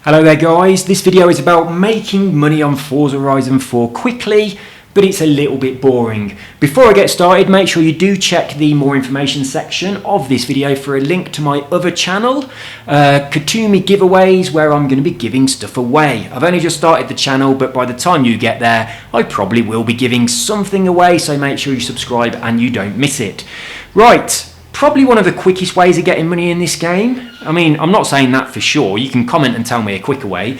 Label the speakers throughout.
Speaker 1: Hello there guys, this video is about making money on Forza Horizon 4 quickly, but it's a little bit boring. Before I get started, make sure you do check the more information section of this video for a link to my other channel, Katumi Giveaways, where I'm going to be giving stuff away. I've only just started the channel, but by the time you get there, I probably will be giving something away, so make sure you subscribe and you don't miss it. Right. Probably one of the quickest ways of getting money in this game. I mean, I'm not saying that for sure. You can comment and tell me a quicker way.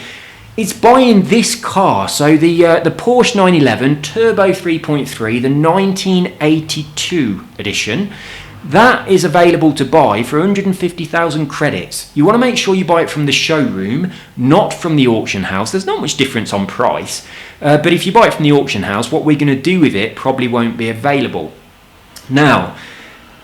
Speaker 1: It's buying this car. So the Porsche 911 Turbo 3.3, the 1982 edition, that is available to buy for 150,000 credits. You want to make sure you buy it from the showroom, not from the auction house. There's not much difference on price. But if you buy it from the auction house, what we're going to do with it probably won't be available. Now,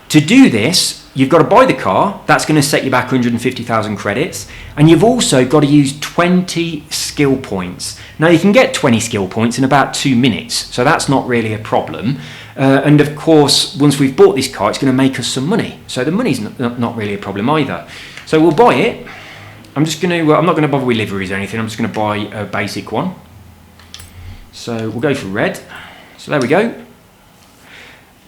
Speaker 1: to do this, you've got to buy the car. That's going to set you back 150,000 credits. And you've also got to use 20 skill points. Now, you can get 20 skill points in about 2 minutes, so that's not really a problem. And of course, once we've bought this car, it's going to make us some money. So the money's not really a problem either. So we'll buy it. I'm not going to bother with liveries or anything. I'm just going to buy a basic one. So we'll go for red. So there we go.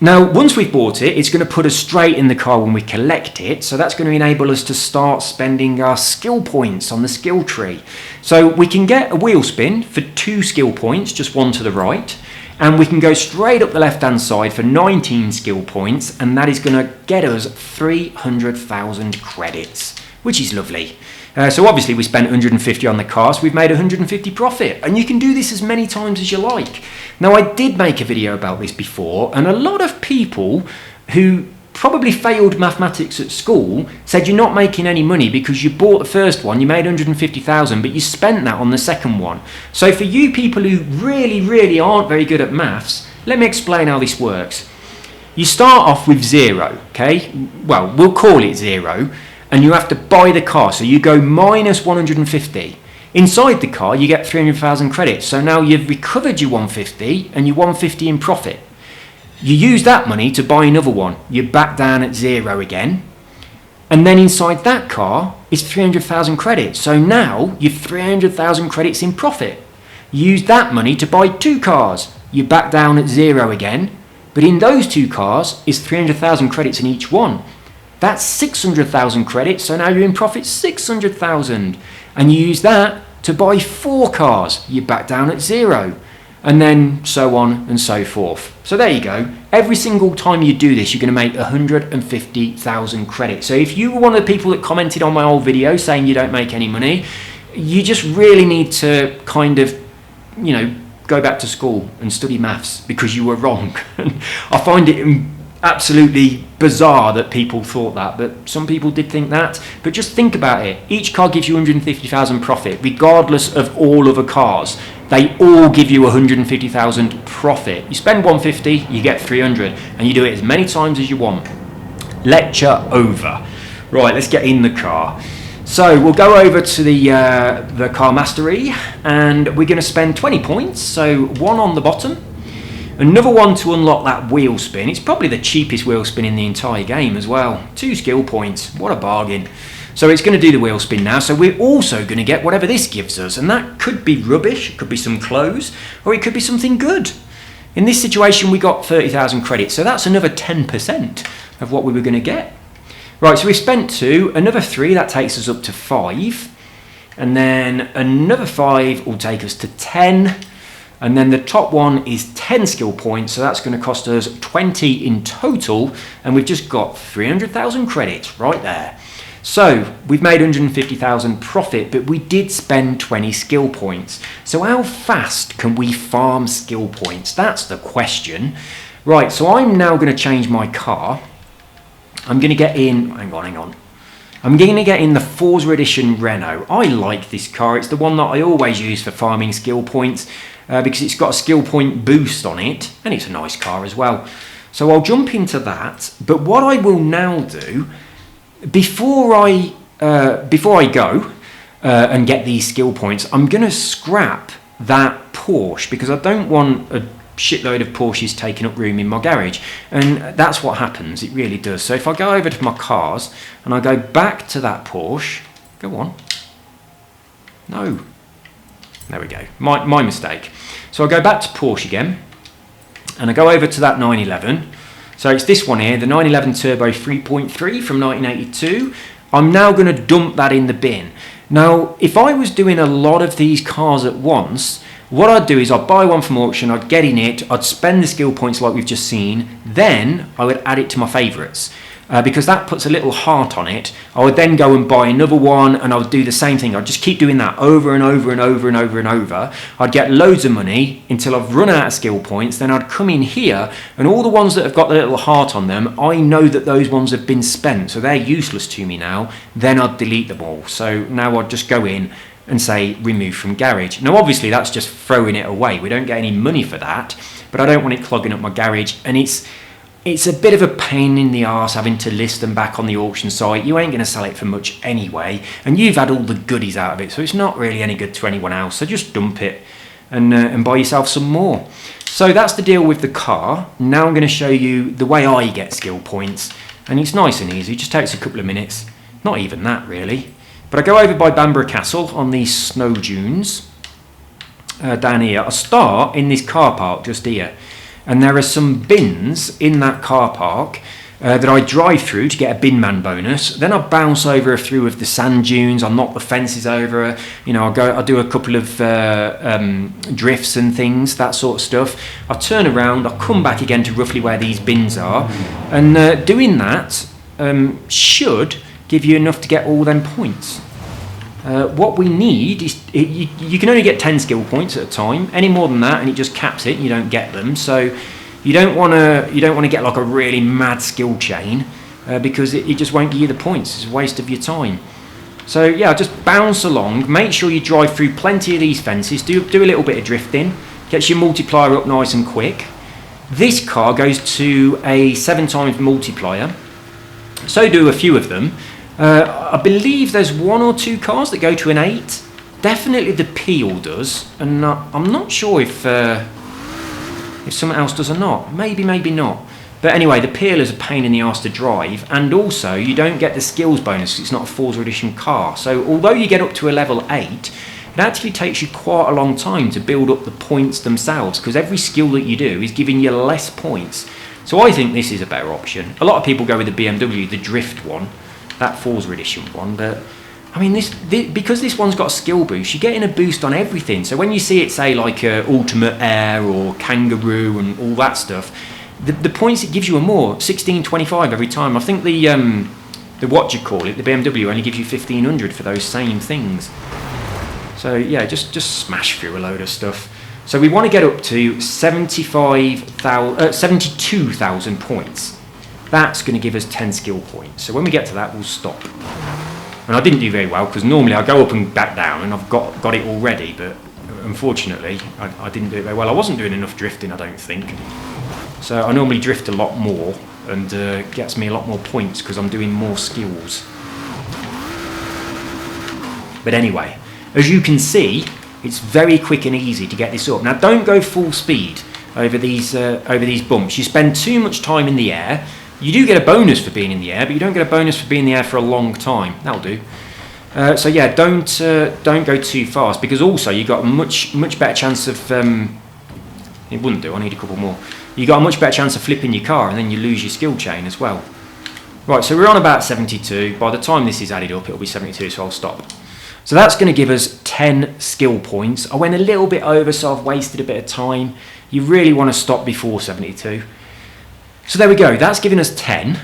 Speaker 1: Now, once we've bought it, it's going to put us straight in the car when we collect it. So that's going to enable us to start spending our skill points on the skill tree. So we can get a wheel spin for 2 skill points, just one to the right. And we can go straight up the left-hand side for 19 skill points. And that is going to get us 300,000 credits, which is lovely. So obviously we spent 150 on the car, so we've made 150 profit. And you can do this as many times as you like. Now, I did make a video about this before, and a lot of people who probably failed mathematics at school said you're not making any money because you bought the first one, you made 150,000, but you spent that on the second one. So for you people who really aren't very good at maths, let me explain how this works. You start off with 0, okay? Well, we'll call it 0. And you have to buy the car, so you go minus 150. Inside the car, you get 300,000 credits. So now you've recovered your 150 and your 150 in profit. You use that money to buy another one. You're back down at 0 again. And then inside that car is 300,000 credits. So now you've 300,000 credits in profit. You use that money to buy 2 cars. You're back down at 0 again. But in those 2 cars is 300,000 credits in each one. That's 600,000 credits, so now you're in profit 600,000. And you use that to buy 4 cars. You're back down at 0. And then so on and so forth. So there you go. Every single time you do this, you're going to make 150,000 credits. So if you were one of the people that commented on my old video saying you don't make any money, you just really need to kind of, go back to school and study maths because you were wrong. I find it absolutely bizarre that people thought that, but some people did think that. But just think about it. Each car gives you 150,000 profit, regardless of all other cars. They all give you 150,000 profit. You spend 150, you get 300, and you do it as many times as you want. Lecture over. Right, let's get in the car. So we'll go over to the car mastery, and we're going to spend 20 points. So 1 on the bottom. Another one to unlock that wheel spin. It's probably the cheapest wheel spin in the entire game as well. 2 skill points. What a bargain. So it's going to do the wheel spin now. So we're also going to get whatever this gives us. And that could be rubbish. It could be some clothes. Or it could be something good. In this situation, we got 30,000 credits. So that's another 10% of what we were going to get. Right, so we spent 2. Another 3. That takes us up to 5. And then another 5 will take us to 10. And then the top one is 10 skill points, so that's going to cost us 20 in total, and we've just got 300,000 credits right there. So we've made 150,000 profit, but we did spend 20 skill points. So how fast can we farm skill points? That's the question. Right, so I'm now going to change my car. I'm going to get in, hang on. I'm going to get in the Forza Edition Renault. I like this car. It's the one that I always use for farming skill points because it's got a skill point boost on it, and it's a nice car as well. So I'll jump into that. But what I will now do, before I go and get these skill points, I'm going to scrap that Porsche because I don't want a shitload of Porsches taking up room in my garage, and that's what happens. It really does. So if I go over to my cars and I go back to that Porsche, go on, No. There we go. My mistake. So I go back to Porsche again, and I go over to that 911. So it's this one here, the 911 Turbo 3.3 from 1982. I'm now going to dump that in the bin. Now, if I was doing a lot of these cars at once, what I'd do is I'd buy one from auction, I'd get in it, I'd spend the skill points like we've just seen, then I would add it to my favourites. Because that puts a little heart on it. I would then go and buy another one, and I would do the same thing. I'd just keep doing that over and over and over and over and over. I'd get loads of money until I've run out of skill points. Then I'd come in here, and all the ones that have got the little heart on them, I know that those ones have been spent, so they're useless to me now. Then I'd delete them all. So now I'd just go in and say remove from garage. Now obviously that's just throwing it away. We don't get any money for that, but I don't want it clogging up my garage, and it's a bit of a pain in the arse having to list them back on the auction site. You ain't going to sell it for much anyway, and you've had all the goodies out of it, so it's not really any good to anyone else. So just dump it and buy yourself some more. So that's the deal with the car. Now I'm going to show you the way I get skill points, and it's nice and easy. It just takes a couple of minutes. Not even that really. But I go over by Bamborough Castle on these snow dunes down here. I start in this car park just here. And there are some bins in that car park that I drive through to get a bin man bonus. Then I bounce over a few of the sand dunes. I knock the fences over. I do a couple of drifts and things, that sort of stuff. I turn around. I come back again to roughly where these bins are, and doing that should give you enough to get all them points. What we need is, you can only get 10 skill points at a time. Any more than that and it just caps it, you don't get them. So you don't want to get like a really mad skill chain because it just won't give you the points. It's a waste of your time. So yeah, just bounce along. Make sure you drive through plenty of these fences. Do a little bit of drifting. Gets your multiplier up nice and quick. This car goes to a 7 times multiplier. So do a few of them. I believe there's 1 or 2 cars that go to an 8. Definitely the Peel does, and I'm not sure if someone else does or not. Maybe not. But anyway, the Peel is a pain in the arse to drive, and also you don't get the skills bonus. It's not a Forza Edition car. So although you get up to a level 8, it actually takes you quite a long time to build up the points themselves, because every skill that you do is giving you less points. So I think this is a better option. A lot of people go with the BMW, the Drift one, that Forza Edition one, but I mean because this one's got a skill boost, you're getting a boost on everything. So when you see it say like Ultimate Air or Kangaroo and all that stuff, the points it gives you are more, 1625 every time. I think the what you call it, the BMW only gives you 1500 for those same things. So yeah, just smash through a load of stuff. So we want to get up to 72,000 points. That's going to give us 10 skill points. So when we get to that, we'll stop. And I didn't do very well, because normally I go up and back down and I've got it already, but unfortunately I didn't do it very well. I wasn't doing enough drifting, I don't think. So I normally drift a lot more, and gets me a lot more points because I'm doing more skills. But anyway, as you can see, it's very quick and easy to get this up. Now don't go full speed over these bumps. You spend too much time in the air. You do get a bonus for being in the air, but you don't get a bonus for being in the air for a long time. That'll do. So yeah, don't go too fast, because also you got a much better chance of. It wouldn't do. I need a couple more. You got a much better chance of flipping your car, and then you lose your skill chain as well. Right, so we're on about 72. By the time this is added up, it'll be 72. So I'll stop. So that's going to give us 10 skill points. I went a little bit over, so I've wasted a bit of time. You really want to stop before 72. So there we go, that's giving us 10.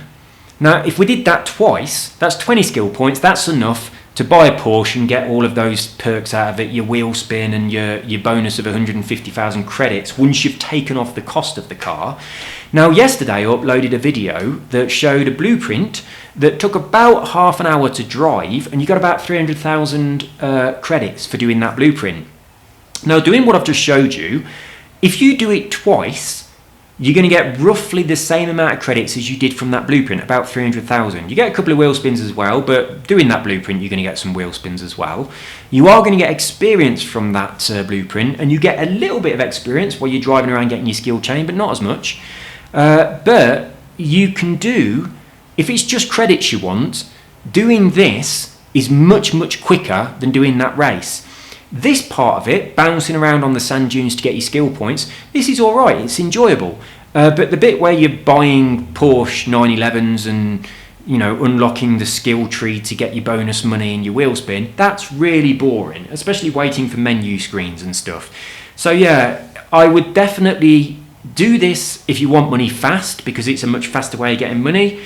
Speaker 1: Now, if we did that twice, that's 20 skill points. That's enough to buy a Porsche and get all of those perks out of it, your wheel spin and your bonus of 150,000 credits once you've taken off the cost of the car. Now, yesterday I uploaded a video that showed a blueprint that took about half an hour to drive, and you got about 300,000 credits for doing that blueprint. Now, doing what I've just showed you, if you do it twice, you're going to get roughly the same amount of credits as you did from that blueprint, about 300,000. You get a couple of wheel spins as well, but doing that blueprint, you're going to get some wheel spins as well. You are going to get experience from that blueprint, and you get a little bit of experience while you're driving around getting your skill chain, but not as much. But you can do, if it's just credits you want, doing this is much quicker than doing that race. This part of it, bouncing around on the sand dunes to get your skill points, this is all right, it's enjoyable. But the bit where you're buying Porsche 911s and unlocking the skill tree to get your bonus money and your wheel spin, that's really boring, especially waiting for menu screens and stuff. So yeah, I would definitely do this if you want money fast, because it's a much faster way of getting money.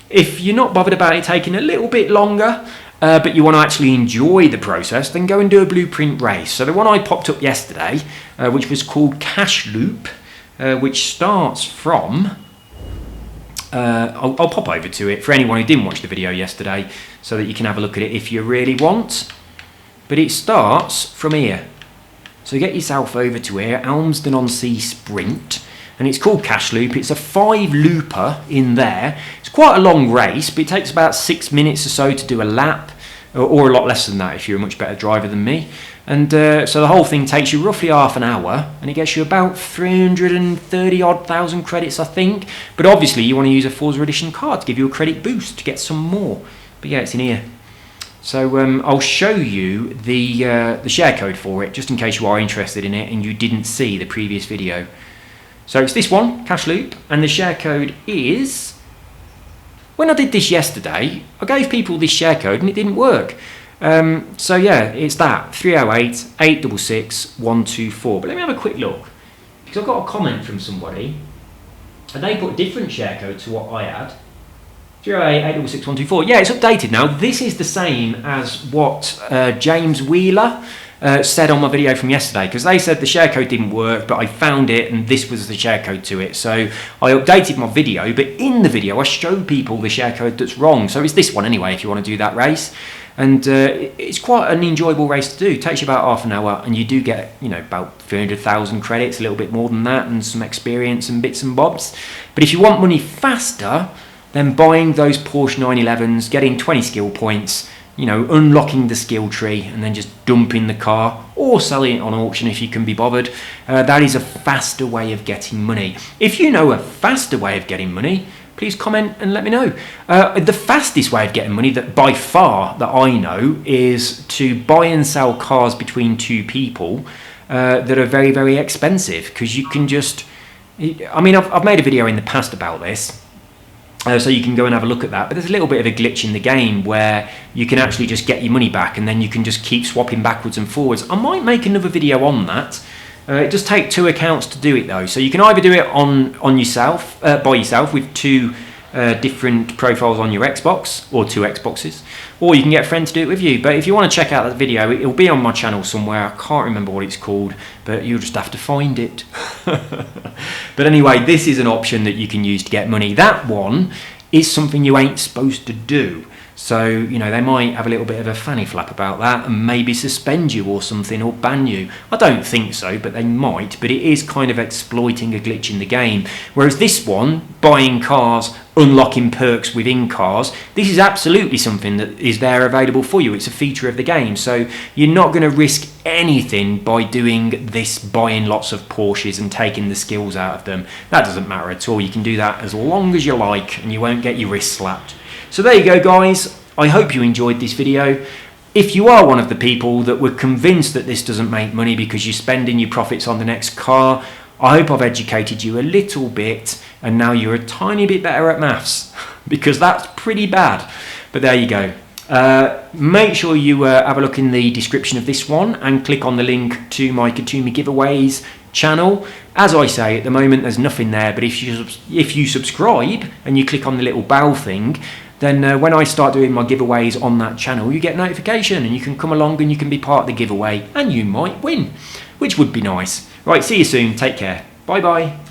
Speaker 1: If you're not bothered about it taking a little bit longer, but you want to actually enjoy the process, then go and do a blueprint race. So the one I popped up yesterday, which was called Cash Loop, which starts from... I'll pop over to it for anyone who didn't watch the video yesterday, so that you can have a look at it if you really want. But it starts from here. So get yourself over to here, Elmsden-on-Sea Sprint, and it's called Cash Loop. It's a 5-looper in there. It's quite a long race, but it takes about 6 minutes or so to do a lap, or a lot less than that if you're a much better driver than me. And so the whole thing takes you roughly half an hour, and it gets you about 330 odd thousand credits, I think. But obviously you want to use a Forza Edition card to give you a credit boost to get some more. But yeah, it's in here. So I'll show you the share code for it, just in case you are interested in it and you didn't see the previous video. So it's this one, Cash Loop, and the share code is... When I did this yesterday, I gave people this share code and it didn't work. So yeah, it's that, 308 866 124. But let me have a quick look, because I've got a comment from somebody, and they put a different share code to what I had. 308 866 124. Yeah, it's updated now. This is the same as what James Wheeler said on my video from yesterday, because they said the share code didn't work, but I found it and this was the share code to it. So I updated my video, but in the video I showed people the share code that's wrong. So it's this one anyway if you want to do that race. And it's quite an enjoyable race to do. It takes you about half an hour, and you do get, about 300,000 credits, a little bit more than that, and some experience and bits and bobs. But if you want money faster, then buying those Porsche 911s, getting 20 skill points, unlocking the skill tree, and then just dumping the car or selling it on auction if you can be bothered, that is a faster way of getting money. If you know a faster way of getting money, please comment and let me know. The fastest way of getting money, that by far that I know, is to buy and sell cars between two people that are very, very expensive, because you can just... I've made a video in the past about this, so you can go and have a look at that, but there's a little bit of a glitch in the game where you can actually just get your money back, and then you can just keep swapping backwards and forwards. I might make another video on that. It does take 2 accounts to do it though, so you can either do it on yourself, by yourself, with 2 different profiles on your Xbox, or 2 Xboxes, or you can get a friend to do it with you. But if you want to check out that video, it'll be on my channel somewhere. I can't remember what it's called, but you'll just have to find it. But anyway, this is an option that you can use to get money. That one is something you ain't supposed to do. So, they might have a little bit of a fanny flap about that and maybe suspend you or something, or ban you. I don't think so, but they might. But it is kind of exploiting a glitch in the game. Whereas this one, buying cars, unlocking perks within cars, this is absolutely something that is there available for you. It's a feature of the game. So you're not going to risk anything by doing this, buying lots of Porsches and taking the skills out of them. That doesn't matter at all. You can do that as long as you like, and you won't get your wrist slapped. So there you go, guys. I hope you enjoyed this video. If you are one of the people that were convinced that this doesn't make money because you're spending your profits on the next car, I hope I've educated you a little bit, and now you're a tiny bit better at maths, because that's pretty bad. But there you go. Make sure you have a look in the description of this one and click on the link to my Katumi Giveaways channel. As I say, at the moment there's nothing there, but if you subscribe and you click on the little bell thing, then when I start doing my giveaways on that channel, you get notification and you can come along and you can be part of the giveaway, and you might win, which would be nice. Right, see you soon. Take care. Bye bye.